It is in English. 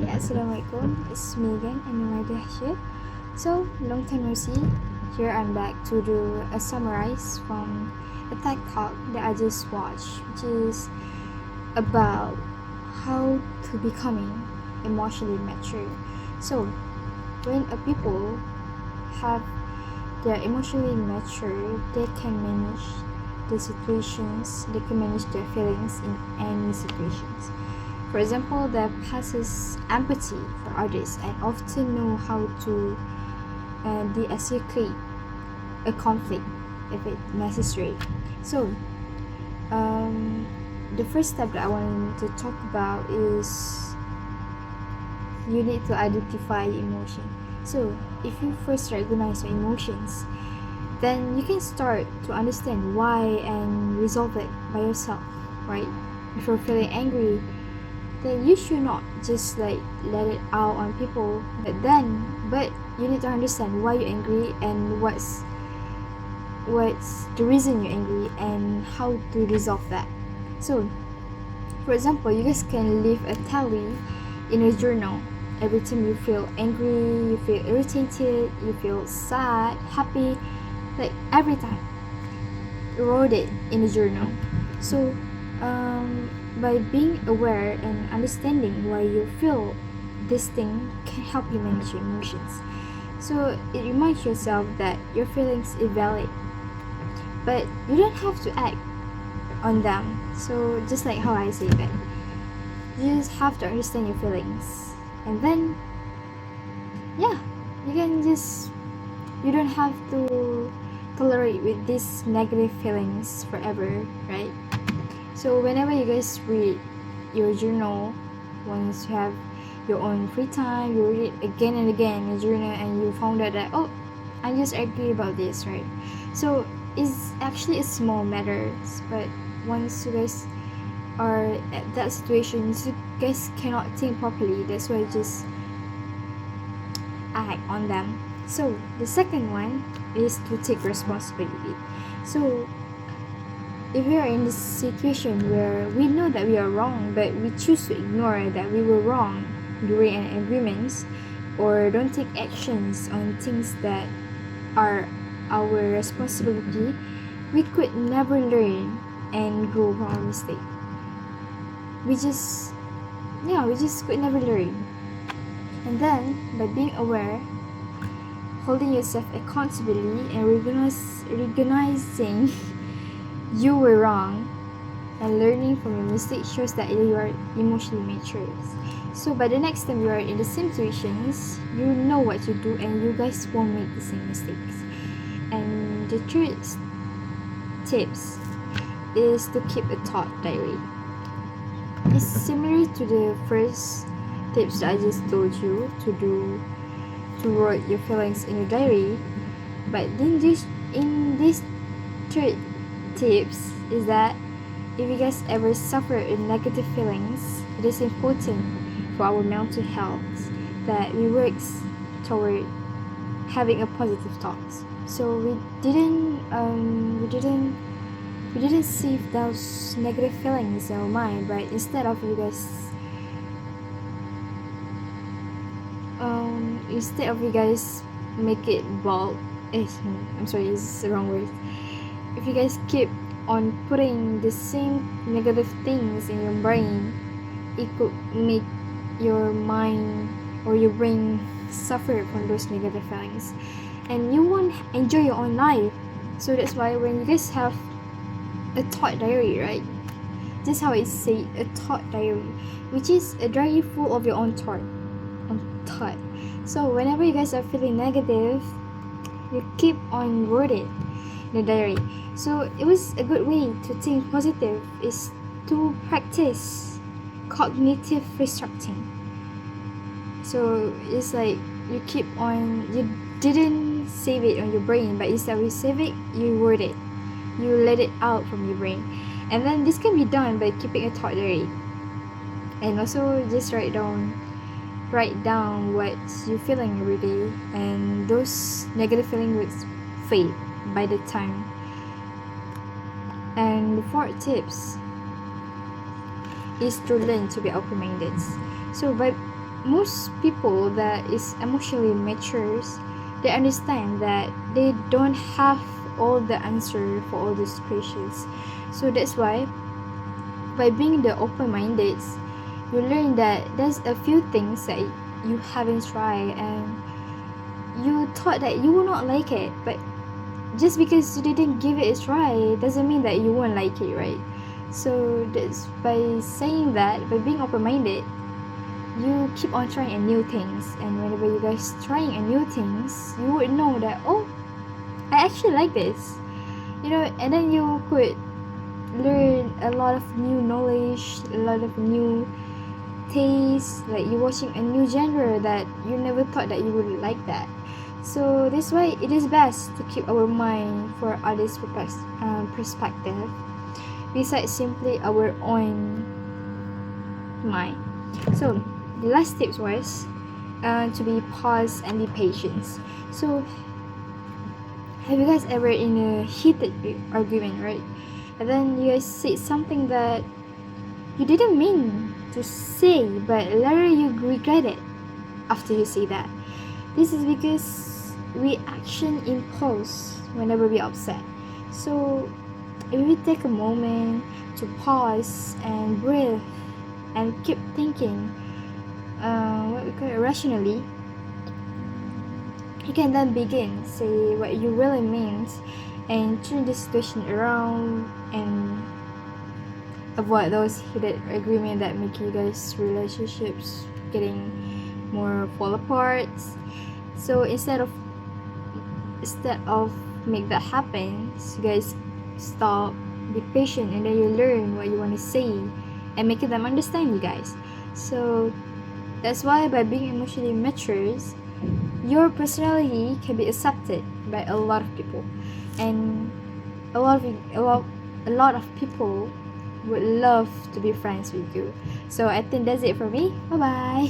Assalamualaikum. It's me again, Anima here. So, long time no see. Here I'm back to do a summarize from a TED Talk that I just watched, which is about how to becoming emotionally mature. So, when a people have their emotionally mature, they can manage the situations, they can manage their feelings in any situations. For example, they possess empathy for others and often know how to de-escalate a conflict if it's necessary. So, the first step that I want to talk about is you need to identify emotion. So, if you first recognize your emotions, then you can start to understand why and resolve it by yourself, right? If you're feeling angry, then you should not just let it out on people. But you need to understand why you're angry and what's the reason you're angry and how to resolve that. So, for example, you guys can leave a tally in a journal. Every time you feel angry, you feel irritated, you feel sad, happy, like every time, wrote it in a journal. So, by being aware and understanding why you feel this thing can help you manage your emotions. So it reminds yourself that your feelings are valid, but you don't have to act on them. So just like how I say that, you just have to understand your feelings, and then you don't have to tolerate with these negative feelings forever, right? So whenever you guys read your journal, once you have your own free time, you read it again and again in your journal, and you found out that I just agree about this, right? So it's actually a small matters, but once you guys are at that situation, you guys cannot think properly. That's why you just act on them. So the second one is to take responsibility. So if we are in this situation where we know that we are wrong, but we choose to ignore that we were wrong during an agreement, or don't take actions on things that are our responsibility, we could never learn and grow from our mistake. We just could never learn. And then, by being aware, holding yourself accountability, and recognizing you were wrong and learning from your mistake shows that you are emotionally mature. So by the next time you are in the same situations, you know what to do and you guys won't make the same mistakes. And the third tips is to keep a thought diary. It's similar to the first tips that I just told you to write your feelings in your diary, but then in this third tips is that if you guys ever suffer in negative feelings, it is important for our mental health that we work toward having a positive thoughts. So we didn't save those negative feelings in our mind, but instead of you guys make it bulk. I'm sorry, it's the wrong word. If you guys keep on putting the same negative things in your brain, it could make your mind or your brain suffer from those negative feelings, and you won't enjoy your own life. So that's why when you guys have a thought diary, right? That's how it's said, a thought diary, which is a diary full of your own thought. So whenever you guys are feeling negative, you keep on wording the diary. So it was a good way to think positive is to practice cognitive restructuring. So it's like you didn't save it on your brain, but instead of you save it, you word it, you let it out from your brain. And then this can be done by keeping a thought diary, and also just write down what you're feeling every day, and those negative feelings would fade by the time. And the fourth tips is to learn to be open-minded. So by most people that is emotionally matures, they understand that they don't have all the answer for all these questions. So that's why by being the open-minded, you learn that there's a few things that you haven't tried and you thought that you will not like it, but just because you didn't give it a try doesn't mean that you won't like it, right? So that's by saying that, by being open-minded, you keep on trying a new things, and whenever you guys trying a new things, you would know that, oh, I actually like this, and then you could learn a lot of new knowledge, a lot of new taste, like you watching a new genre that you never thought that you would like that. So this why it is best to keep our mind for others' perspective besides simply our own mind. So the last tips was to be pause and be patient. So have you guys ever in a heated argument, right? And then you guys say something that you didn't mean to say, but later you regret it after you say that. This is because we action impulse whenever we upset. So if we take a moment to pause and breathe and keep thinking what we call it, rationally, you can then begin say what you really mean and turn the situation around and avoid those heated agreement that make you guys relationships getting more fall apart. So instead of make that happen, so you guys stop, be patient, and then you learn what you want to say and make them understand you guys. So that's why by being emotionally mature, your personality can be accepted by a lot of people, and a lot of people would love to be friends with you. So I think that's it for me. Bye bye.